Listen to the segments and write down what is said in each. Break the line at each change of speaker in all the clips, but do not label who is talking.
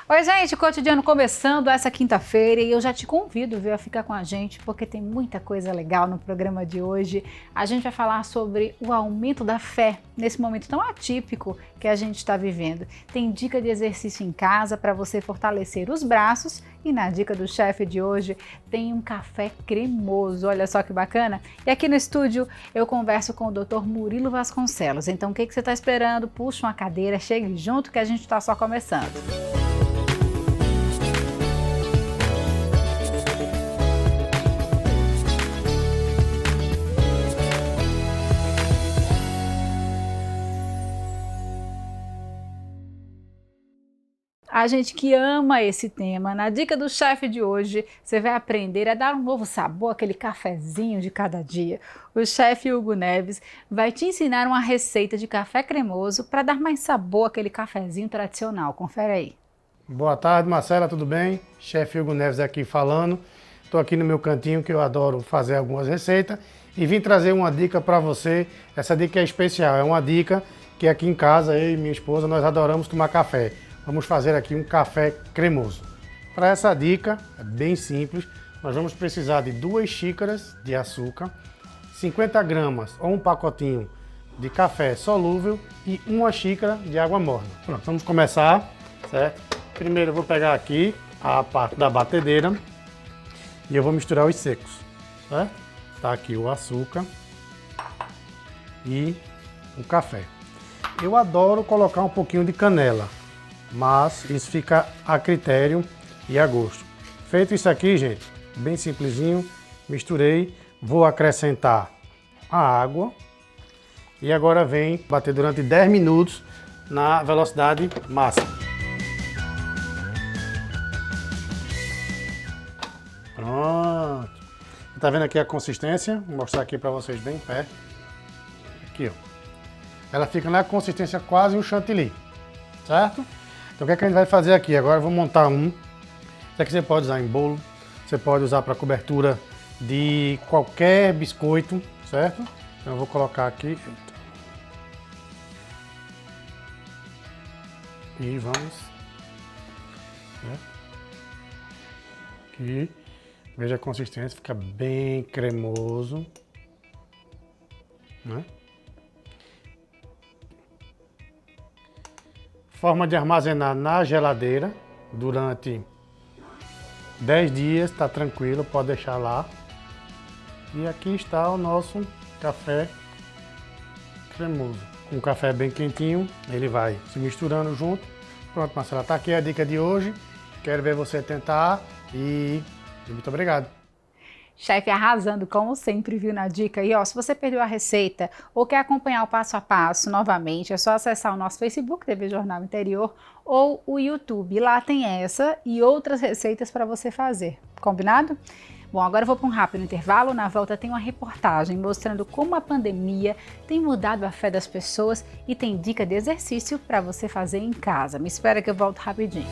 Oi, gente, Cotidiano começando essa quinta-feira e eu já te convido, viu, a ficar com a gente porque tem muita coisa legal no programa de hoje. A gente vai falar sobre o aumento da fé nesse momento tão atípico que a gente está vivendo. Tem dica de exercício em casa para você fortalecer os braços e na dica do chefe de hoje tem um café cremoso, olha só que bacana. E aqui no estúdio eu converso com o Dr. Murilo Vasconcelos. Então o que você está esperando? Puxa uma cadeira, chegue junto que a gente está só começando. A gente que ama esse tema, na dica do chefe de hoje, você vai aprender a dar um novo sabor àquele cafezinho de cada dia. O chefe Hugo Neves vai te ensinar uma receita de café cremoso para dar mais sabor àquele cafezinho tradicional. Confere aí.
Boa tarde, Marcela, tudo bem? Chefe Hugo Neves aqui falando. Estou aqui no meu cantinho que eu adoro fazer algumas receitas e vim trazer uma dica para você. Essa dica é especial, é uma dica que aqui em casa, eu e minha esposa, nós adoramos tomar café. Vamos fazer aqui um café cremoso. Para essa dica, é bem simples, nós vamos precisar de 2 xícaras de açúcar, 50 gramas ou um pacotinho de café solúvel e 1 xícara de água morna. Pronto, vamos começar, certo? Primeiro eu vou pegar aqui a parte da batedeira e eu vou misturar os secos, certo? Tá aqui o açúcar e o café. Eu adoro colocar um pouquinho de canela, mas isso fica a critério e a gosto. Feito isso aqui, gente, bem simplesinho, misturei, vou acrescentar a água e agora vem bater durante 10 minutos na velocidade máxima. Pronto. Tá vendo aqui a consistência? Vou mostrar aqui para vocês bem perto. Aqui, ó. Ela fica na consistência quase um chantilly, certo? Então o que é que a gente vai fazer aqui? Agora eu vou montar um. Isso aqui você pode usar em bolo, você pode usar para cobertura de qualquer biscoito, certo? Então eu vou colocar aqui. E vamos. Aqui. Veja a consistência, fica bem cremoso, né? Forma de armazenar na geladeira durante 10 dias, tá tranquilo, pode deixar lá. E aqui está o nosso café cremoso. Com o café bem quentinho, ele vai se misturando junto. Pronto, Marcela, tá aqui a dica de hoje. Quero ver você tentar e muito obrigado.
Chefe arrasando, como sempre, viu, na dica. E ó, se você perdeu a receita ou quer acompanhar o passo a passo novamente, é só acessar o nosso Facebook, TV Jornal Interior, ou o YouTube. Lá tem essa e outras receitas para você fazer. Combinado? Bom, agora eu vou para um rápido intervalo. Na volta tem uma reportagem mostrando como a pandemia tem mudado a fé das pessoas e tem dica de exercício para você fazer em casa. Me espera que eu volto rapidinho.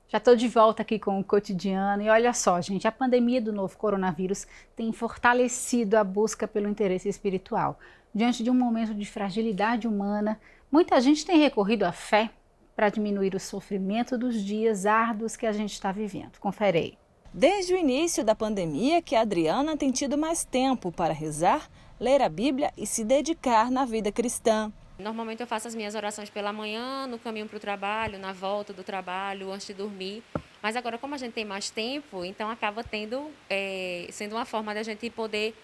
Já estou de volta aqui com o Cotidiano e olha só, gente, a pandemia do novo coronavírus tem fortalecido a busca pelo interesse espiritual. Diante de um momento de fragilidade humana, muita gente tem recorrido à fé para diminuir o sofrimento dos dias árduos que a gente está vivendo. Confere aí.
Desde o início da pandemia que a Adriana tem tido mais tempo para rezar, ler a Bíblia e se dedicar na vida cristã.
Normalmente eu faço as minhas orações pela manhã, no caminho para o trabalho, na volta do trabalho, antes de dormir. Mas agora, como a gente tem mais tempo, então acaba sendo uma forma da gente poder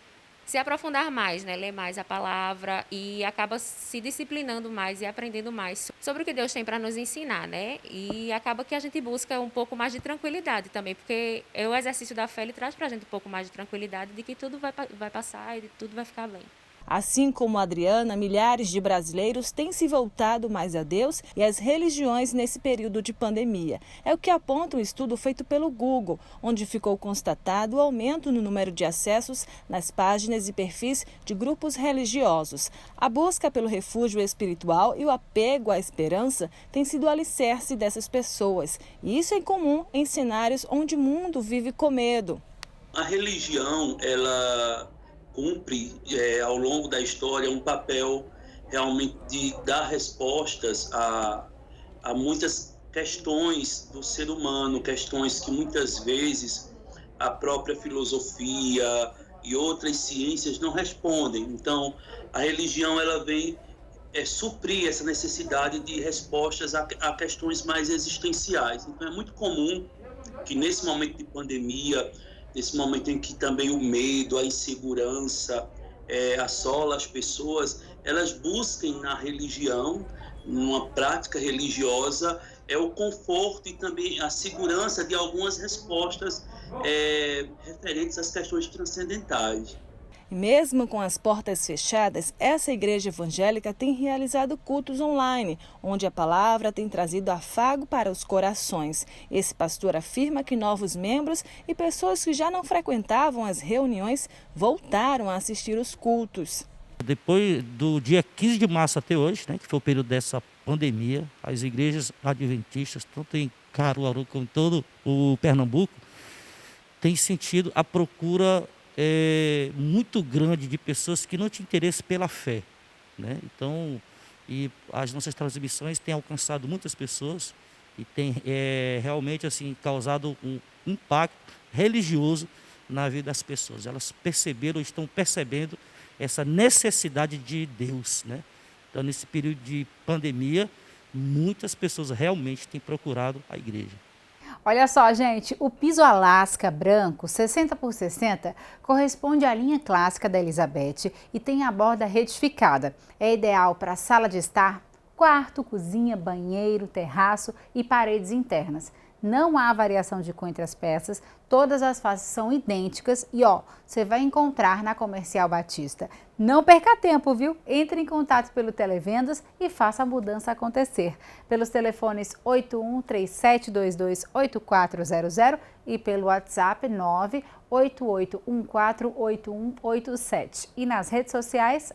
se aprofundar mais, né? Ler mais a palavra e acaba se disciplinando mais e aprendendo mais sobre o que Deus tem para nos ensinar, né? E acaba que a gente busca um pouco mais de tranquilidade também, porque o exercício da fé ele traz para a gente um pouco mais de tranquilidade de que tudo vai passar e tudo vai ficar bem.
Assim como a Adriana, milhares de brasileiros têm se voltado mais a Deus e às religiões nesse período de pandemia. É o que aponta um estudo feito pelo Google, onde ficou constatado o aumento no número de acessos nas páginas e perfis de grupos religiosos. A busca pelo refúgio espiritual e o apego à esperança tem sido o alicerce dessas pessoas. E isso é comum em cenários onde o mundo vive com medo.
A religião, ela cumpre ao longo da história um papel realmente de dar respostas a muitas questões do ser humano, questões que muitas vezes a própria filosofia e outras ciências não respondem. Então, a religião ela vem suprir essa necessidade de respostas a questões mais existenciais. Então, é muito comum que nesse momento de pandemia, nesse momento em que também o medo, a insegurança assola as pessoas, elas busquem na religião, numa prática religiosa, o conforto e também a segurança de algumas respostas referentes às questões transcendentais.
E mesmo com as portas fechadas, essa igreja evangélica tem realizado cultos online, onde a palavra tem trazido afago para os corações. Esse pastor afirma que novos membros e pessoas que já não frequentavam as reuniões voltaram a assistir os cultos.
Depois do dia 15 de março até hoje, né, que foi o período dessa pandemia, as igrejas adventistas, tanto em Caruaru como em todo o Pernambuco, têm sentido a procura muito grande de pessoas que não têm interesse pela fé, né? Então, e as nossas transmissões têm alcançado muitas pessoas e tem realmente assim causado um impacto religioso na vida das pessoas. Elas estão percebendo essa necessidade de Deus, né? Então, nesse período de pandemia, muitas pessoas realmente têm procurado a igreja.
Olha só, gente, o piso Alasca branco 60 por 60 corresponde à linha clássica da Elizabeth e tem a borda retificada. É ideal para sala de estar, quarto, cozinha, banheiro, terraço e paredes internas. Não há variação de cor entre as peças, todas as faces são idênticas e você vai encontrar na Comercial Batista. Não perca tempo, viu? Entre em contato pelo Televendas e faça a mudança acontecer. Pelos telefones 8137228400 e pelo WhatsApp 988148187 e nas redes sociais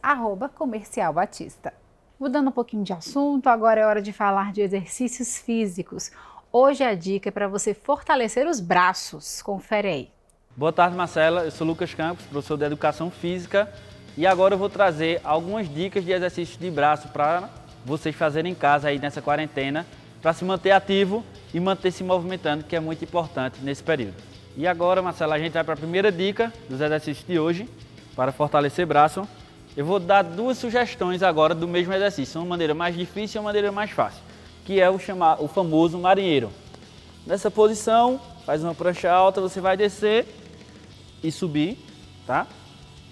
@Comercial Batista. Mudando um pouquinho de assunto, agora é hora de falar de exercícios físicos. Hoje a dica é para você fortalecer os braços. Confere aí.
Boa tarde, Marcela. Eu sou Lucas Campos, professor de Educação Física. E agora eu vou trazer algumas dicas de exercícios de braço para vocês fazerem em casa aí nessa quarentena, para se manter ativo e manter se movimentando, que é muito importante nesse período. E agora, Marcela, a gente vai para a primeira dica dos exercícios de hoje, para fortalecer braço. Eu vou dar duas sugestões agora do mesmo exercício, uma maneira mais difícil e uma maneira mais fácil, que é o famoso marinheiro. Nessa posição, faz uma prancha alta, você vai descer e subir, tá?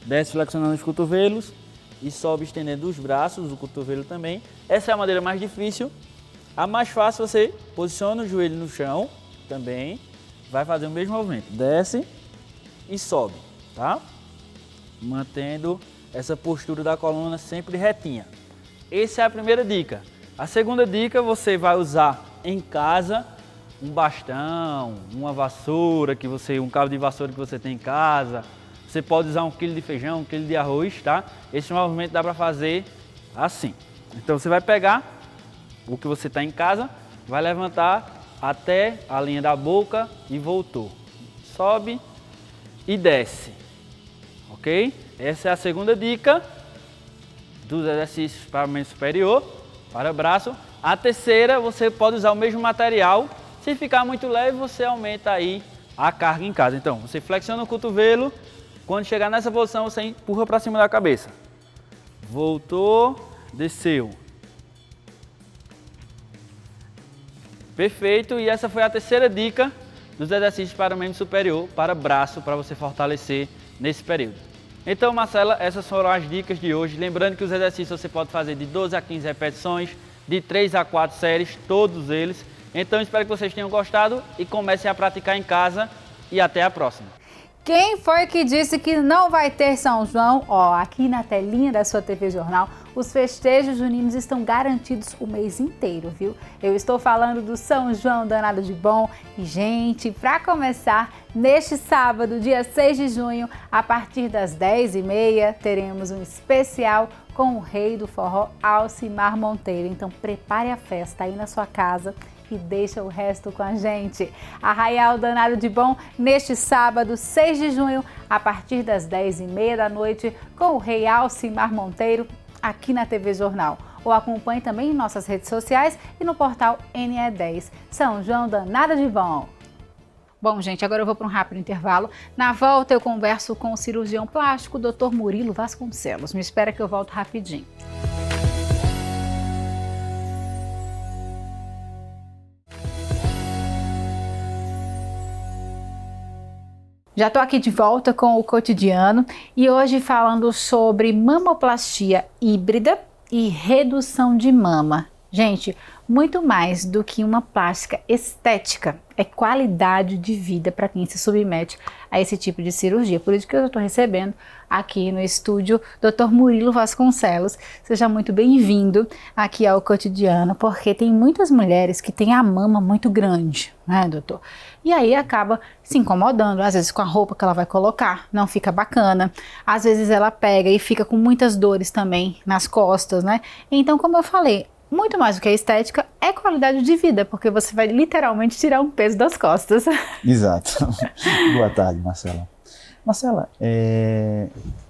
Desce flexionando os cotovelos e sobe estendendo os braços, o cotovelo também. Essa é a maneira mais difícil. A mais fácil, você posiciona o joelho no chão também, vai fazer o mesmo movimento. Desce e sobe, tá? Mantendo essa postura da coluna sempre retinha. Essa é a primeira dica. A segunda dica, você vai usar em casa um bastão, uma vassoura, um cabo de vassoura que você tem em casa. Você pode usar 1 quilo de feijão, 1 quilo de arroz, tá? Esse movimento dá para fazer assim. Então você vai pegar o que você está em casa, vai levantar até a linha da boca e voltou. Sobe e desce, ok? Essa é a segunda dica dos exercícios para o membro superior, para o braço. A terceira, você pode usar o mesmo material. Se ficar muito leve, você aumenta aí a carga em casa. Então, você flexiona o cotovelo. Quando chegar nessa posição, você empurra para cima da cabeça. Voltou, desceu. Perfeito. E essa foi a terceira dica dos exercícios para o membro superior, para braço, para você fortalecer nesse período. Então, Marcela, essas foram as dicas de hoje. Lembrando que os exercícios você pode fazer de 12 a 15 repetições, de 3 a 4 séries, todos eles. Então, espero que vocês tenham gostado e comecem a praticar em casa. E até a próxima.
Quem foi que disse que não vai ter São João? Aqui na telinha da sua TV Jornal, os festejos juninos estão garantidos o mês inteiro, viu? Eu estou falando do São João Danado de Bom. E, gente, para começar, neste sábado, dia 6 de junho, a partir das 10h30, teremos um especial com o rei do forró, Alcimar Monteiro. Então, prepare a festa aí na sua casa e deixa o resto com a gente. Arraial Danado de Bom, neste sábado, 6 de junho, a partir das 10h30 da noite, com o Rei Alcimar Monteiro, aqui na TV Jornal. Ou acompanhe também em nossas redes sociais e no portal NE10. São João Danado de Bom. Bom, gente, agora eu vou para um rápido intervalo. Na volta eu converso com o cirurgião plástico, Dr. Murilo Vasconcelos. Me espera que eu volto rapidinho. Já estou aqui de volta com o Cotidiano e hoje falando sobre mamoplastia híbrida e redução de mama. Gente, muito mais do que uma plástica estética, é qualidade de vida para quem se submete a esse tipo de cirurgia. Por isso que eu estou recebendo aqui no estúdio Dr. Murilo Vasconcelos. Seja muito bem-vindo aqui ao Cotidiano, porque tem muitas mulheres que têm a mama muito grande, né, doutor? E aí acaba se incomodando, às vezes com a roupa que ela vai colocar, não fica bacana. Às vezes ela pega e fica com muitas dores também nas costas, né? Então, como eu falei, muito mais do que a estética, é qualidade de vida, porque você vai literalmente tirar um peso das costas.
Exato. Boa tarde, Marcela. Marcela,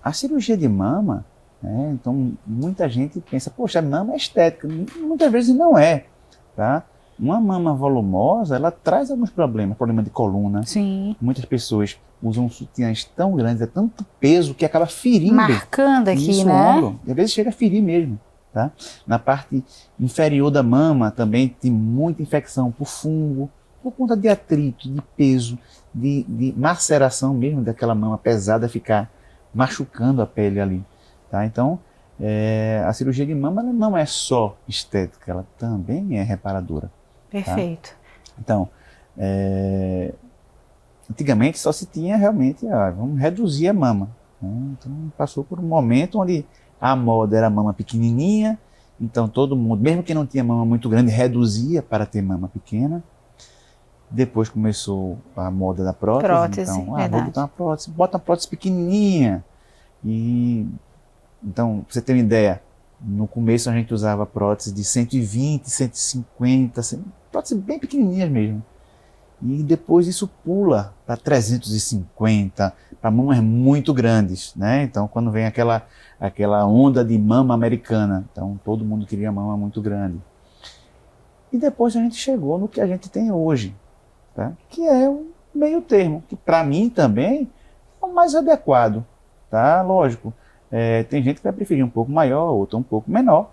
a cirurgia de mama, né, então muita gente pensa, poxa, a mama é estética. Muitas vezes não é, tá? Uma mama volumosa, ela traz alguns problemas, problema de coluna.
Sim.
Muitas pessoas usam sutiãs tão grandes, é tanto peso que acaba ferindo.
Marcando aqui,
isso,
né?
ombro, e às vezes chega a ferir mesmo. Tá? Na parte inferior da mama também tem muita infecção por fungo, por conta de atrito, de peso, de maceração mesmo daquela mama pesada ficar machucando a pele ali. Tá? Então, a cirurgia de mama ela não é só estética, ela também é reparadora.
Perfeito.
Tá? Então, antigamente só se tinha realmente, vamos reduzir a mama. Né? Então, passou por um momento onde a moda era mama pequenininha, então todo mundo, mesmo que não tinha mama muito grande, reduzia para ter mama pequena. Depois começou a moda da prótese. Então, vou botar uma prótese, bota uma prótese pequenininha. E então, pra você ter uma ideia, no começo a gente usava prótese de 120, 150, prótese bem pequenininhas mesmo. E depois isso pula para 350, para mamas muito grandes, né? Então, quando vem aquela onda de mama americana, então todo mundo queria mama muito grande. E depois a gente chegou no que a gente tem hoje, tá? Que é o meio termo, que para mim também é o mais adequado, tá? Lógico, tem gente que vai preferir um pouco maior, outra um pouco menor,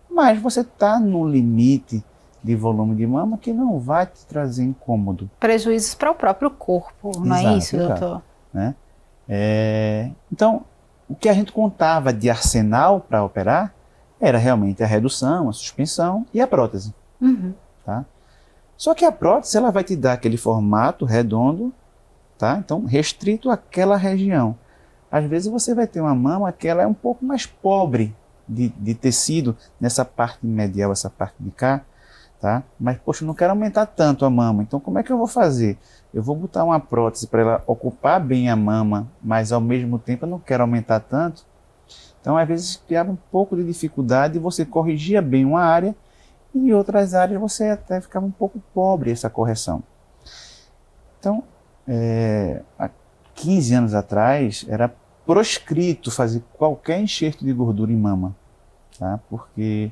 mas você está no limite de volume de mama que não vai te trazer incômodo.
Prejuízos para o próprio corpo, não é isso, doutor?
Né? Então, o que a gente contava de arsenal para operar era realmente a redução, a suspensão e a prótese.
Uhum.
Tá? Só que a prótese ela vai te dar aquele formato redondo, tá? Então restrito àquela região. Às vezes você vai ter uma mama que ela é um pouco mais pobre de tecido nessa parte medial, essa parte de cá. Tá? Mas, poxa, eu não quero aumentar tanto a mama, então como é que eu vou fazer? Eu vou botar uma prótese para ela ocupar bem a mama, mas ao mesmo tempo eu não quero aumentar tanto. Então, às vezes, criava um pouco de dificuldade e você corrigia bem uma área e em outras áreas você até ficava um pouco pobre essa correção. Então, há 15 anos atrás, era proscrito fazer qualquer enxerto de gordura em mama, tá? Porque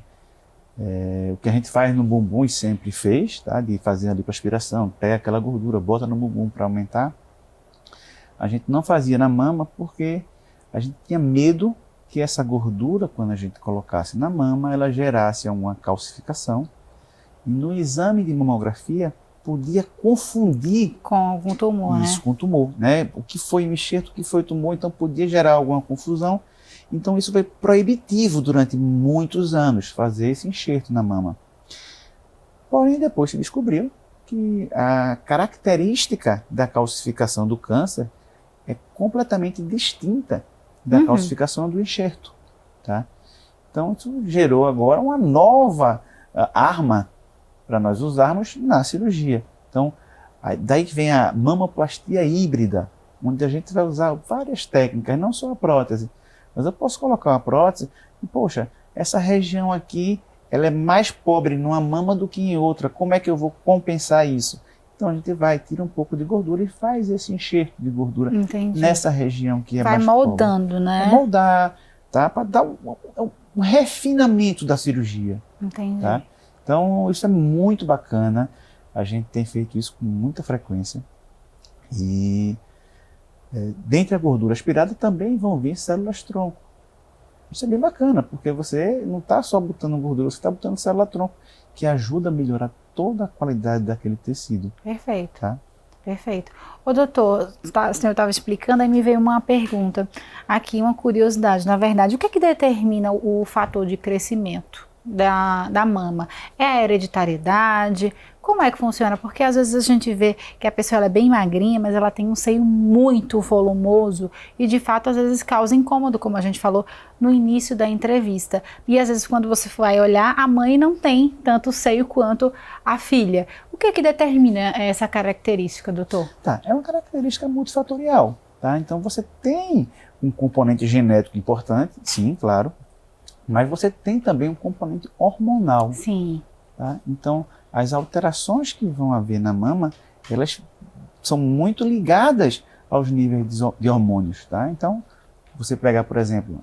o que a gente faz no bumbum e sempre fez, tá? De fazer a lipoaspiração, pega aquela gordura, bota no bumbum para aumentar. A gente não fazia na mama porque a gente tinha medo que essa gordura, quando a gente colocasse na mama, ela gerasse uma calcificação. E no exame de mamografia, podia confundir
com algum tumor,
isso, com tumor, né? O que foi um enxerto, o que foi tumor, então podia gerar alguma confusão. Então isso foi proibitivo durante muitos anos, fazer esse enxerto na mama. Porém, depois se descobriu que a característica da calcificação do câncer é completamente distinta da calcificação do enxerto. Tá? Então isso gerou agora uma nova arma para nós usarmos na cirurgia. Então, daí que vem a mamoplastia híbrida, onde a gente vai usar várias técnicas, não só a prótese, mas eu posso colocar uma prótese e, poxa, essa região aqui ela é mais pobre numa mama do que em outra. Como é que eu vou compensar isso? Então a gente tira um pouco de gordura e faz esse enxerto de gordura nessa região que é mais pobre.
Vai moldando, né?
Moldar, tá? Para dar um refinamento da cirurgia.
Entendi.
Tá? Então isso é muito bacana. A gente tem feito isso com muita frequência. E dentre a gordura aspirada também vão vir células-tronco. Isso é bem bacana, porque você não está só botando gordura, você está botando célula-tronco, que ajuda a melhorar toda a qualidade daquele tecido.
Perfeito.
Tá?
Perfeito. Ô doutor, o senhor estava explicando, aí me veio uma pergunta aqui, uma curiosidade. Na verdade, o que é que determina o fator de crescimento da mama? É a hereditariedade? Como é que funciona? Porque às vezes a gente vê que a pessoa ela é bem magrinha, mas ela tem um seio muito volumoso e de fato às vezes causa incômodo, como a gente falou no início da entrevista. E às vezes quando você vai olhar, a mãe não tem tanto seio quanto a filha. O que é que determina essa característica, doutor?
Tá, é uma característica multifatorial, tá? Então você tem um componente genético importante, sim, claro, mas você tem também um componente hormonal.
Sim.
Tá? Então, as alterações que vão haver na mama, elas são muito ligadas aos níveis de hormônios. Tá? Então, você pega, por exemplo,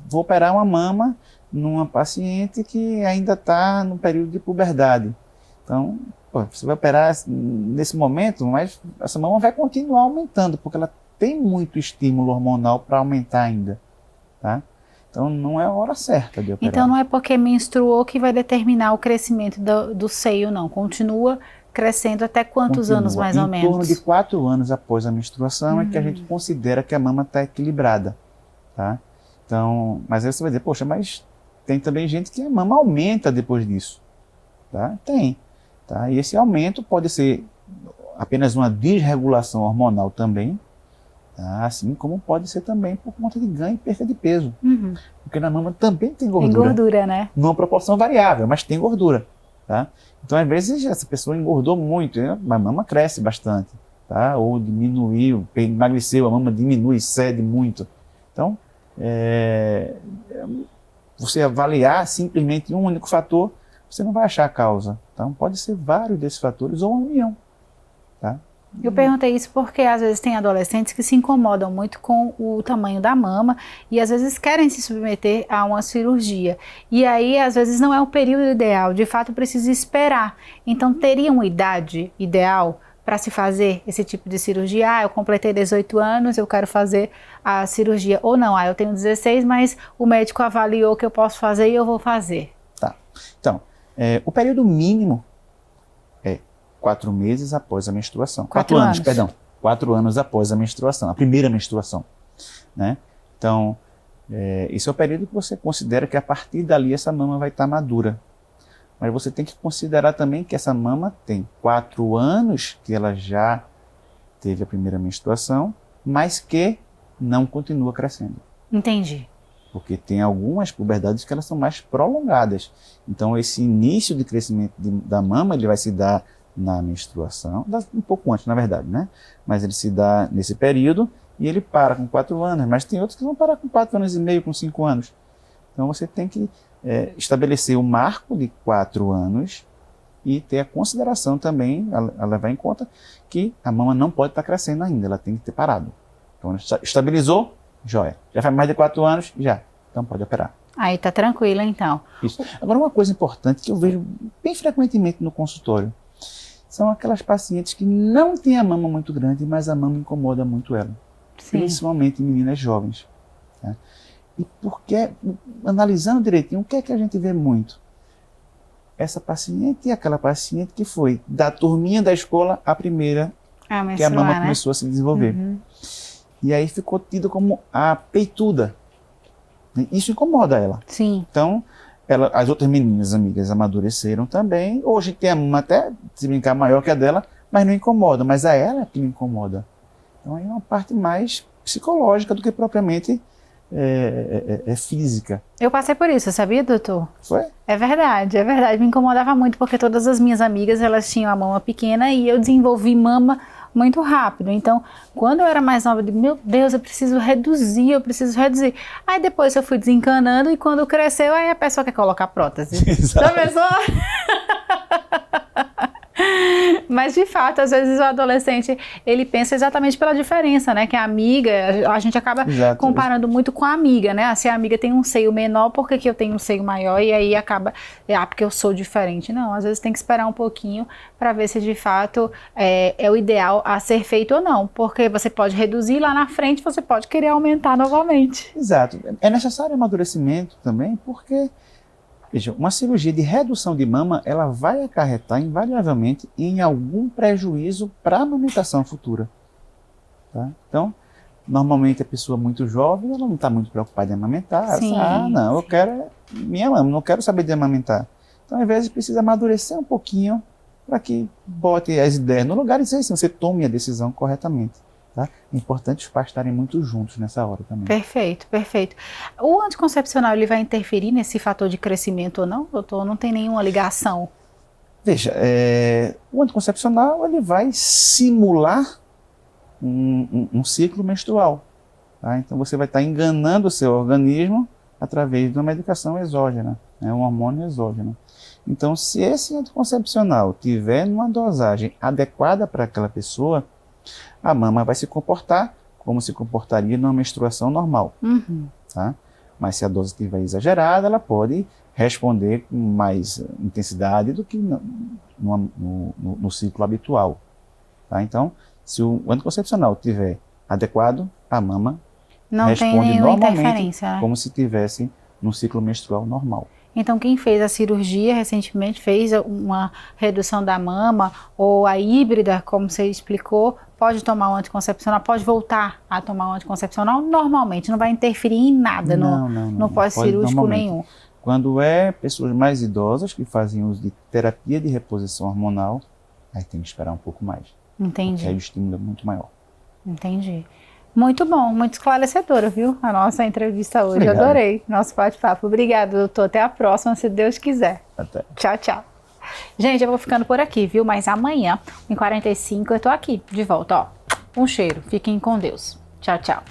vou operar uma mama numa paciente que ainda está no período de puberdade. Então, você vai operar nesse momento, mas essa mama vai continuar aumentando, porque ela tem muito estímulo hormonal para aumentar ainda. Tá? Então, não é a hora certa de operar.
Então, não é porque menstruou que vai determinar o crescimento do seio, não. Continua crescendo até quantos anos, mais ou menos?
Em torno de 4 anos após a menstruação é que a gente considera que a mama está equilibrada. Tá? Então, mas aí você vai dizer, poxa, mas tem também gente que a mama aumenta depois disso. Tá? Tem. Tá? E esse aumento pode ser apenas uma desregulação hormonal também, tá? Assim como pode ser também por conta de ganho e perda de peso. Porque na mama também tem gordura.
Tem gordura, né?
Numa proporção variável, mas tem gordura. Tá? Então, às vezes, essa pessoa engordou muito, né? A mama cresce bastante. Tá? Ou diminuiu, emagreceu, a mama diminui, cede muito. Então, você avaliar simplesmente um único fator, você não vai achar a causa. Então, pode ser vários desses fatores ou uma união. Tá?
Eu perguntei isso porque às vezes tem adolescentes que se incomodam muito com o tamanho da mama e às vezes querem se submeter a uma cirurgia. E aí às vezes não é o período ideal, de fato precisa esperar. Então teria uma idade ideal para se fazer esse tipo de cirurgia? Eu completei 18 anos, eu quero fazer a cirurgia. Ou não, eu tenho 16, mas o médico avaliou que eu posso fazer e eu vou fazer.
Tá. Então, o período mínimo 4 meses após a menstruação. 4 anos, perdão. 4 anos após a menstruação, a primeira menstruação. Né? Então, esse é o período que você considera que a partir dali essa mama vai estar madura. Mas você tem que considerar também que essa mama tem 4 anos que ela já teve a primeira menstruação, mas que não continua crescendo.
Entendi.
Porque tem algumas puberdades que elas são mais prolongadas. Então, esse início de crescimento da mama, ele vai se dar na menstruação, um pouco antes, na verdade, né? Mas ele se dá nesse período e ele para com 4 anos, mas tem outros que vão parar com 4 anos e meio, com 5 anos. Então você tem que estabelecer o marco de 4 anos e ter a consideração também, a levar em conta, que a mama não pode estar crescendo ainda, ela tem que ter parado. Então estabilizou, joia. Já faz mais de 4 anos, já. Então pode operar.
Aí tá tranquilo, então.
Isso. Agora, uma coisa importante que eu vejo bem frequentemente no consultório, são aquelas pacientes que não têm a mama muito grande, mas a mama incomoda muito ela. Sim. Principalmente meninas jovens. Tá? E porque, analisando direitinho, o que é que a gente vê muito? Essa paciente e aquela paciente que foi da turminha da escola a primeira, que a mama começou a se desenvolver. E aí ficou tida como a peituda. Isso incomoda ela.
Sim.
Então, as outras meninas amigas amadureceram também. Hoje tem a mama até, se brincar, maior que a dela, mas não incomoda. Mas a ela que não incomoda. Então é uma parte mais psicológica do que propriamente física.
Eu passei por isso, sabia, doutor?
Foi?
É verdade. Me incomodava muito porque todas as minhas amigas, elas tinham a mama pequena e eu desenvolvi mama muito rápido. Então, quando eu era mais nova, eu digo, meu Deus, eu preciso reduzir. Aí depois eu fui desencanando e quando cresceu, aí a pessoa quer colocar prótese.
Exato.
Já pensou? Mas de fato, às vezes o adolescente, ele pensa exatamente pela diferença, né? Que a amiga, a gente acaba
Exato.
comparando muito com a amiga, né? Se a amiga tem um seio menor, por que eu tenho um seio maior? E aí acaba, porque eu sou diferente. Não, às vezes tem que esperar um pouquinho para ver se de fato é o ideal a ser feito ou não. Porque você pode reduzir lá na frente, você pode querer aumentar novamente.
Exato. É necessário amadurecimento também, porque veja, uma cirurgia de redução de mama, ela vai acarretar invariavelmente em algum prejuízo para a amamentação futura. Tá? Então, normalmente a pessoa muito jovem, ela não está muito preocupada em amamentar. Ela
Sim,
fala, não, eu
sim.
quero minha mama, não quero saber de amamentar. Então, às vezes, precisa amadurecer um pouquinho para que bote as ideias no lugar e dizer assim, você tome a decisão corretamente. Tá? É importante os pais estarem muito juntos nessa hora também.
Perfeito, perfeito. O anticoncepcional, ele vai interferir nesse fator de crescimento ou não, doutor? Não tem nenhuma ligação?
Veja, o anticoncepcional ele vai simular um ciclo menstrual. Tá? Então você vai estar enganando o seu organismo através de uma medicação exógena, um hormônio exógeno. Então, se esse anticoncepcional tiver numa dosagem adequada para aquela pessoa, a mama vai se comportar como se comportaria numa menstruação normal.
Uhum.
Tá? Mas se a dose estiver exagerada, ela pode responder com mais intensidade do que no ciclo habitual. Tá? Então, se o anticoncepcional estiver adequado, a mama
Não tem
responde
nenhuma
normalmente
interferência, né?
como se tivesse no ciclo menstrual normal.
Então, quem fez a cirurgia recentemente, fez uma redução da mama ou a híbrida, como você explicou, pode tomar um anticoncepcional, pode voltar a tomar um anticoncepcional normalmente, não vai interferir em nada no pós-cirúrgico nenhum.
Quando pessoas mais idosas que fazem uso de terapia de reposição hormonal, aí tem que esperar um pouco mais.
Entendi.
Porque aí o estímulo é muito maior.
Entendi. Muito bom, muito esclarecedora, viu? A nossa entrevista hoje.
Obrigado.
Adorei nosso bate-papo. Obrigada, doutor. Até a próxima, se Deus quiser.
Até.
Tchau, tchau. Gente, eu vou ficando por aqui, viu? Mas amanhã, em 45, eu tô aqui, de volta, ó. Um cheiro. Fiquem com Deus. Tchau, tchau.